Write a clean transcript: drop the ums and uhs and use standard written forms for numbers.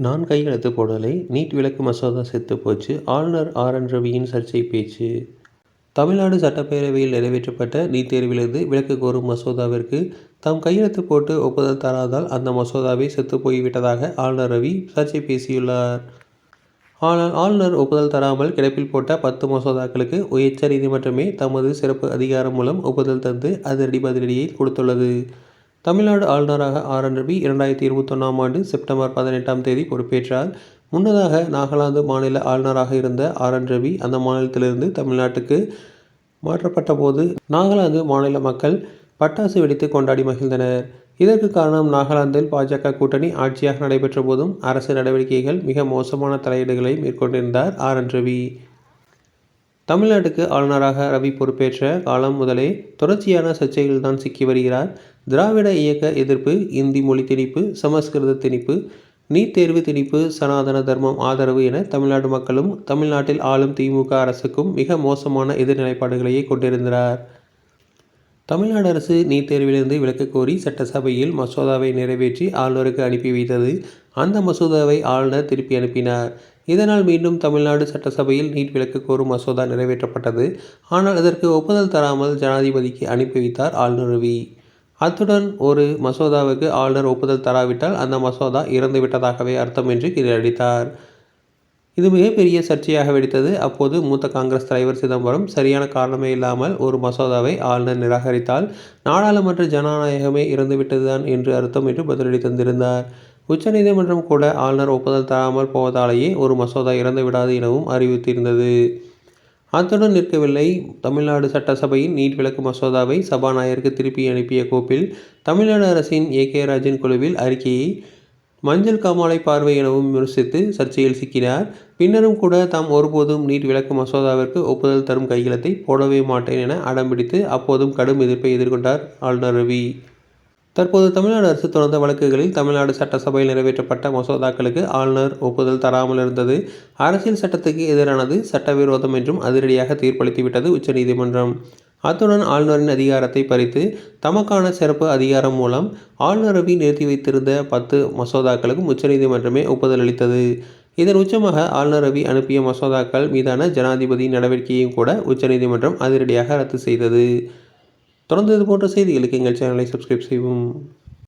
நான் கையெழுத்து போடலை, நீட் விலக்கு மசோதா செத்துப் போச்சு. ஆளுநர் ஆர்.என். ரவியின் சர்ச்சை பேச்சு. தமிழ்நாடு சட்டப்பேரவையில் நிறைவேற்றப்பட்ட நீட் தேர்விலிருந்து விலக்கு கோரும் மசோதாவிற்கு தாம் கையெழுத்து போட்டு ஒப்புதல் தராததால் அந்த மசோதாவே செத்துப் போய்விட்டதாக ஆளுநர் ரவி சர்ச்சை பேசியுள்ளார். ஆனால் ஆளுநர் ஒப்புதல் தராமல் கிடப்பில் போட்ட 10 மசோதாக்களுக்கு உச்சநீதிமன்றமே தமது சிறப்பு அதிகாரம் மூலம் ஒப்புதல் தந்து அதிரடி பதிலடியை கொடுத்துள்ளது. தமிழ்நாடு ஆளுநராக ஆர்.என். ரவி 2021ஆம் ஆண்டு செப்டம்பர் 18ஆம் தேதி பொறுப்பேற்றார். முன்னதாக நாகாலாந்து மாநில ஆளுநராக இருந்த ஆர்.என். ரவி அந்த மாநிலத்திலிருந்து தமிழ்நாட்டுக்கு மாற்றப்பட்ட போது நாகாலாந்து மாநில மக்கள் பட்டாசு வெடித்து கொண்டாடி மகிழ்ந்தனர். இதற்கு காரணம் நாகாலாந்தில் பாஜக கூட்டணி ஆட்சியாக நடைபெற்ற போதும் அரசு நடவடிக்கைகள் மிக மோசமான தலையீடுகளை மேற்கொண்டிருந்தார் ஆர்.என். ரவி. தமிழ்நாட்டுக்கு ஆளுநராக ரவி பொறுப்பேற்ற காலம் முதலே தொடர்ச்சியான சர்ச்சைகள்தான் சிக்கி வருகிறார். திராவிட இயக்க எதிர்ப்பு, இந்தி மொழி திணிப்பு, சமஸ்கிருத திணிப்பு, நீட் தேர்வு திணிப்பு, சனாதன தர்மம் ஆதரவு என தமிழ்நாடு மக்களும் தமிழ்நாட்டில் ஆளும் திமுக அரசுக்கும் மிக மோசமான எதிர்நிலைப்பாடுகளையே கொண்டிருந்தார். தமிழ்நாடு அரசு நீட் தேர்விலிருந்து விலக்கு கோரி சட்டசபையில் மசோதாவை நிறைவேற்றி ஆளுநருக்கு அனுப்பி வைத்தது. அந்த மசோதாவை ஆளுநர் திருப்பி அனுப்பினார். இதனால் மீண்டும் தமிழ்நாடு சட்டசபையில் நீட் விலக்கு கோரும் மசோதா நிறைவேற்றப்பட்டது. ஆனால் இதற்கு ஒப்புதல் தராமல் ஜனாதிபதிக்கு அனுப்பி வைத்தார் ஆளுநர் ரவி. அத்துடன் ஒரு மசோதாவுக்கு ஆளுநர் ஒப்புதல் தராவிட்டால் அந்த மசோதா இறந்துவிட்டதாகவே அர்த்தம் என்று கிளறடித்தார். இது மிகப்பெரிய சர்ச்சையாக வெடித்தது. அப்போது மூத்த காங்கிரஸ் தலைவர் சிதம்பரம் சரியான காரணமே இல்லாமல் ஒரு மசோதாவை ஆளுநர் நிராகரித்தால் நாடாளுமன்ற ஜனநாயகமே இறந்துவிட்டதுதான் என்று அர்த்தம் என்று பதிலடி தந்திருந்தார். உச்சநீதிமன்றம் கூட ஆளுநர் ஒப்புதல் தராமல் போவதாலேயே ஒரு மசோதா இறந்துவிடாது எனவும் அறிவித்திருந்தது. அத்துடன் நிற்கவில்லை. தமிழ்நாடு சட்டசபையின் நீட் விலக்கு மசோதாவை சபாநாயகருக்கு திருப்பி அனுப்பிய கோப்பில் தமிழ்நாடு அரசின் ஏ.கே. ராஜன் குழுவில் அறிக்கையை மஞ்சள் காமாலை பார்வை எனவும் விமர்சித்து சர்ச்சையில் சிக்கினார். பின்னரும் கூட தாம் ஒருபோதும் நீட் விலக்கு மசோதாவிற்கு ஒப்புதல் தரும் கையெழுத்தை போடவே மாட்டேன் என அடம்பிடித்து அப்போதும் கடும் எதிர்ப்பை எதிர்கொண்டார் ஆளுநர் ரவி. தற்போது தமிழ்நாடு அரசு தொடர்ந்த வழக்குகளில் தமிழ்நாடு சட்டசபையில் நிறைவேற்றப்பட்ட மசோதாக்களுக்கு ஆளுநர் ஒப்புதல் தராமல் இருந்தது அரசியல் சட்டத்துக்கு எதிரானது, சட்டவிரோதம் என்றும் அதிரடியாக தீர்ப்பளித்துவிட்டது உச்சநீதிமன்றம். அத்துடன் ஆளுநரின் அதிகாரத்தை பறித்து தமக்கான சிறப்பு அதிகாரம் மூலம் ஆளுநர் ரவி நிறுத்தி வைத்திருந்த 10 மசோதாக்களுக்கும் உச்சநீதிமன்றமே ஒப்புதல் அளித்தது. இதன் உச்சமாக ஆளுநர் ரவி அனுப்பிய மசோதாக்கள் மீதான ஜனாதிபதி நடவடிக்கையையும் கூட உச்சநீதிமன்றம் அதிரடியாக ரத்து செய்தது. தொடர்ந்து இதுபோன்ற செய்திகளுக்கு எங்கள் சேனலை சப்ஸ்கிரைப் செய்வோம்.